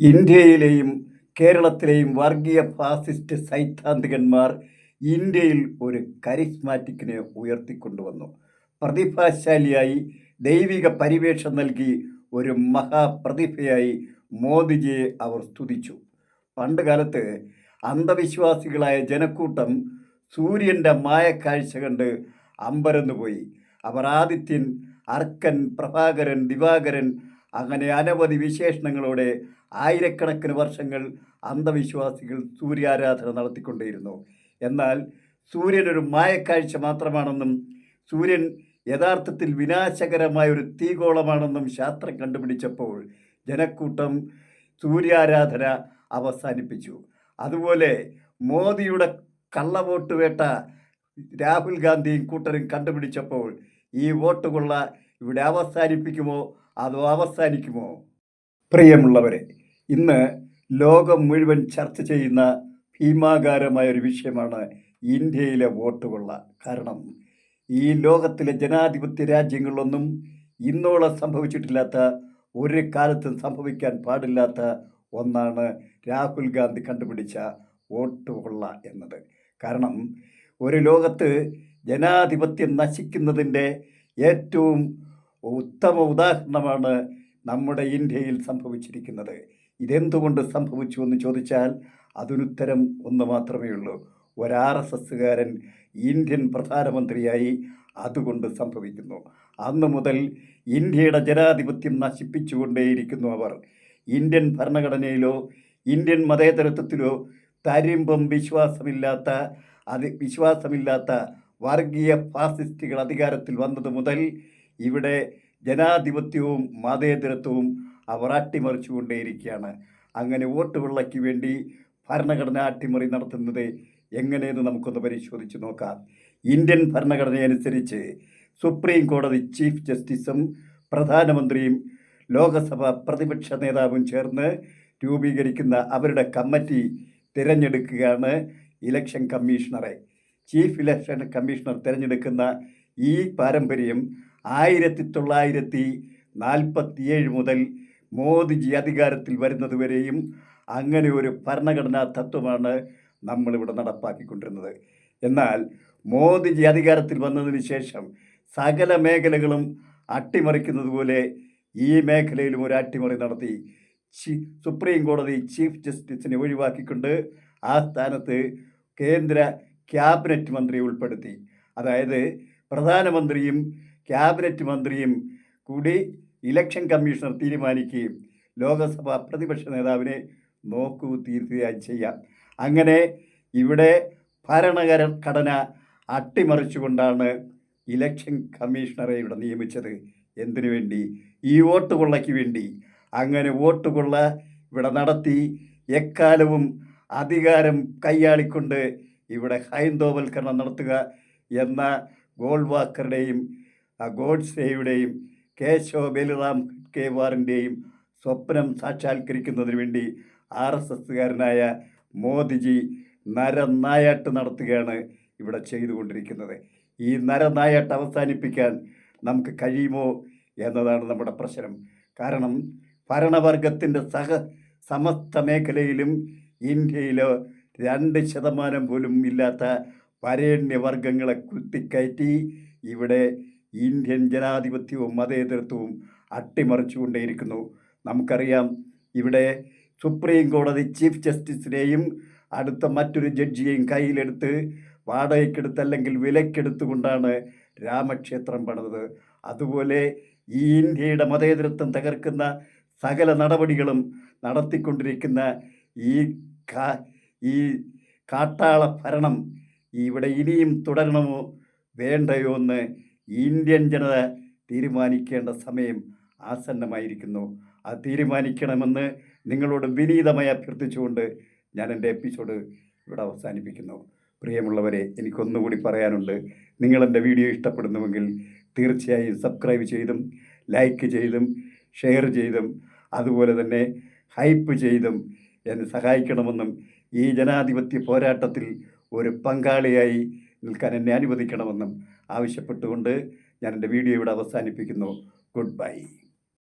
ഇന്ത്യയിലെയും കേരളത്തിലെയും വർഗീയ ഫാസിസ്റ്റ് സൈദ്ധാന്തികന്മാർ ഇന്ത്യയിൽ ഒരു കരിസ്മാറ്റിക്കിനെ ഉയർത്തിക്കൊണ്ടുവന്നു. പ്രതിഭാശാലിയായി ദൈവിക പരിവേഷം നൽകി ഒരു മഹാപ്രതിഭയായി മോദിജിയെ അവർ സ്തുതിച്ചു. പണ്ടുകാലത്ത് അന്ധവിശ്വാസികളായ ജനക്കൂട്ടം സൂര്യൻ്റെ മായക്കാഴ്ച കണ്ട് അമ്പരന്നുപോയി. അവർ ആദിത്യൻ, അർക്കൻ, പ്രഭാകരൻ, ദിവാകരൻ അങ്ങനെ അനവധി വിശേഷണങ്ങളോടെ ആയിരക്കണക്കിന് വർഷങ്ങൾ അന്ധവിശ്വാസികൾ സൂര്യാരാധന നടത്തിക്കൊണ്ടേയിരുന്നു. എന്നാൽ സൂര്യൻ ഒരു മായക്കാഴ്ച മാത്രമാണെന്നും സൂര്യൻ യഥാർത്ഥത്തിൽ വിനാശകരമായ ഒരു തീഗോളമാണെന്നും ശാസ്ത്രം കണ്ടുപിടിച്ചപ്പോൾ ജനക്കൂട്ടം സൂര്യാരാധന അവസാനിപ്പിച്ചു. അതുപോലെ മോദിയുടെ കള്ളവോട്ട് വേട്ട രാഹുൽ ഗാന്ധിയും കൂട്ടരും കണ്ടുപിടിച്ചപ്പോൾ ഈ വോട്ടുകൊള്ള ഇവിടെ അവസാനിപ്പിക്കുമോ അതോ അവസാനിക്കുമോ? പ്രിയമുള്ളവരെ, ഇന്ന് ലോകം മുഴുവൻ ചർച്ച ചെയ്യുന്ന ഭീമാകാരമായ ഒരു വിഷയമാണ് ഇന്ത്യയിലെ വോട്ടുകൊള്ള. കാരണം ഈ ലോകത്തിലെ ജനാധിപത്യ രാജ്യങ്ങളിലൊന്നും ഇന്നോളം സംഭവിച്ചിട്ടില്ലാത്ത, ഒരു കാലത്തും സംഭവിക്കാൻ പാടില്ലാത്ത ഒന്നാണ് രാഹുൽ ഗാന്ധി കണ്ടുപിടിച്ച വോട്ടുകൊള്ള എന്നത്. കാരണം ഒരു ലോകത്ത് ജനാധിപത്യം നശിക്കുന്നതിൻ്റെ ഏറ്റവും ഉത്തമ ഉദാഹരണമാണ് നമ്മുടെ ഇന്ത്യയിൽ സംഭവിച്ചിരിക്കുന്നത്. ഇതെന്തുകൊണ്ട് സംഭവിച്ചു എന്ന് ചോദിച്ചാൽ അതിനുത്തരം ഒന്ന് മാത്രമേ ഉള്ളൂ: ഒരു RSSകാരൻ ഇന്ത്യൻ പ്രധാനമന്ത്രിയായി. അതുകൊണ്ട് സംഭവിക്കുന്നു. അന്നു മുതൽ ഇന്ത്യയുടെ ജനാധിപത്യം നശിപ്പിച്ചുകൊണ്ടേയിരിക്കുന്നു അവർ. ഇന്ത്യൻ ഭരണഘടനയിലോ ഇന്ത്യൻ മതേതരത്വത്തിലോ തരിമ്പം വിശ്വാസമില്ലാത്ത വർഗീയ ഫാസിസ്റ്റുകൾ അധികാരത്തിൽ വന്നത് മുതൽ ഇവിടെ ജനാധിപത്യവും മതേതരത്വവും അവർ അട്ടിമറിച്ചുകൊണ്ടേയിരിക്കുകയാണ്. അങ്ങനെ വോട്ടുകൊള്ളയ്ക്ക് വേണ്ടി ഭരണഘടന അട്ടിമറി നടത്തുന്നത് എങ്ങനെയെന്ന് നമുക്കൊന്ന് പരിശോധിച്ച് നോക്കാം. ഇന്ത്യൻ ഭരണഘടനയനുസരിച്ച് സുപ്രീം കോടതി ചീഫ് ജസ്റ്റിസും പ്രധാനമന്ത്രിയും ലോകസഭ പ്രതിപക്ഷ നേതാവും ചേർന്ന് രൂപീകരിക്കുന്ന അവരുടെ കമ്മിറ്റി തിരഞ്ഞെടുക്കുകയാണ് ഇലക്ഷൻ കമ്മീഷണറെ. ചീഫ് ഇലക്ഷൻ കമ്മീഷണർ തിരഞ്ഞെടുക്കുന്ന ഈ പാരമ്പര്യം 1947 മുതൽ മോദിജി അധികാരത്തിൽ വരുന്നതുവരെയും അങ്ങനെ ഒരു ഭരണഘടനാ തത്വമാണ് നമ്മളിവിടെ നടപ്പാക്കിക്കൊണ്ടിരുന്നത്. എന്നാൽ മോദിജി അധികാരത്തിൽ വന്നതിന് ശേഷം സകല മേഖലകളും അട്ടിമറിക്കുന്നത് പോലെ ഈ മേഖലയിലും ഒരു അട്ടിമറി നടത്തി. സുപ്രീം കോടതി ചീഫ് ജസ്റ്റിസിനെ ഒഴിവാക്കിക്കൊണ്ട് ആ സ്ഥാനത്ത് കേന്ദ്ര ക്യാബിനറ്റ് മന്ത്രിയെ ഉൾപ്പെടുത്തി. അതായത് പ്രധാനമന്ത്രിയും ക്യാബിനറ്റ് മന്ത്രിയും കൂടി ഇലക്ഷൻ കമ്മീഷണർ തീരുമാനിക്കുകയും ലോകസഭ പ്രതിപക്ഷ നേതാവിനെ നോക്കുകുത്തിയിരിക്കുകയും ചെയ്യാം. അങ്ങനെ ഇവിടെ ഭരണഘടന അട്ടിമറിച്ചുകൊണ്ടാണ് ഇലക്ഷൻ കമ്മീഷണറെ ഇവിടെ നിയമിച്ചത്. എന്തിനു വേണ്ടി? ഈ വോട്ടുകൊള്ളയ്ക്ക് വേണ്ടി. അങ്ങനെ വോട്ടുകൊള്ള ഇവിടെ നടത്തി എക്കാലവും അധികാരം കൈയാളിക്കൊണ്ട് ഇവിടെ ഹൈന്ദവവൽക്കരണം നടത്തുക എന്ന ഗോൾവാക്കറുടെയും ഗോഡ്സെയുടെയും കേശവ ബലിറാം കേവാറിൻ്റെയും സ്വപ്നം സാക്ഷാത്കരിക്കുന്നതിന് വേണ്ടി RSSകാരനായ മോദിജി നരനായാട്ട് നടത്തുകയാണ് ഇവിടെ ചെയ്തുകൊണ്ടിരിക്കുന്നത്. ഈ നരനായാട്ട് അവസാനിപ്പിക്കാൻ നമുക്ക് കഴിയുമോ എന്നതാണ് നമ്മുടെ പ്രശ്നം. കാരണം ഭരണവർഗത്തിൻ്റെ സമസ്ത മേഖലയിലും ഇന്ത്യയിലോ 2% പോലും ഇല്ലാത്ത വരേണ്യവർഗങ്ങളെ കുത്തിക്കയറ്റി ഇവിടെ ഇന്ത്യൻ ജനാധിപത്യവും മതേതരത്വവും അട്ടിമറിച്ചുകൊണ്ടേയിരിക്കുന്നു. നമുക്കറിയാം, ഇവിടെ സുപ്രീം കോടതി ചീഫ് ജസ്റ്റിസിനെയും അടുത്ത മറ്റൊരു ജഡ്ജിയെയും കയ്യിലെടുത്ത് വാടകയ്ക്കെടുത്ത് അല്ലെങ്കിൽ വിലക്കെടുത്തുകൊണ്ടാണ് രാമക്ഷേത്രം പണിതത്. അതുപോലെ ഈ ഇന്ത്യയുടെ മതേതരത്വം തകർക്കുന്ന സകല നടപടികളും നടത്തിക്കൊണ്ടിരിക്കുന്ന ഈ കാട്ടാള ഭരണം ഇവിടെ ഇനിയും തുടരണമോ വേണ്ടയോ എന്ന് ഇന്ത്യൻ ജനത തീരുമാനിക്കേണ്ട സമയം ആസന്നമായിരിക്കുന്നു. അത് തീരുമാനിക്കണമെന്ന് നിങ്ങളോട് വിനീതമായി അഭ്യർത്ഥിച്ചുകൊണ്ട് ഞാൻ എൻ്റെ എപ്പിസോഡ് ഇവിടെ അവസാനിപ്പിക്കുന്നു. പ്രിയമുള്ളവരെ, എനിക്കൊന്നുകൂടി പറയാനുണ്ട്. നിങ്ങളെൻ്റെ വീഡിയോ ഇഷ്ടപ്പെടുന്നുവെങ്കിൽ തീർച്ചയായും സബ്സ്ക്രൈബ് ചെയ്തും ലൈക്ക് ചെയ്തും ഷെയർ ചെയ്തും അതുപോലെ തന്നെ ഹൈപ്പ് ചെയ്തും എന്നെ സഹായിക്കണമെന്നും ഈ ജനാധിപത്യ പോരാട്ടത്തിൽ ഒരു പങ്കാളിയായി നിൽക്കാൻ എന്നെ അനുവദിക്കണമെന്നും ആവശ്യപ്പെട്ടുകൊണ്ട് ഞാൻ എൻ്റെ വീഡിയോ ഇവിടെ അവസാനിപ്പിക്കുന്നു. Good bye.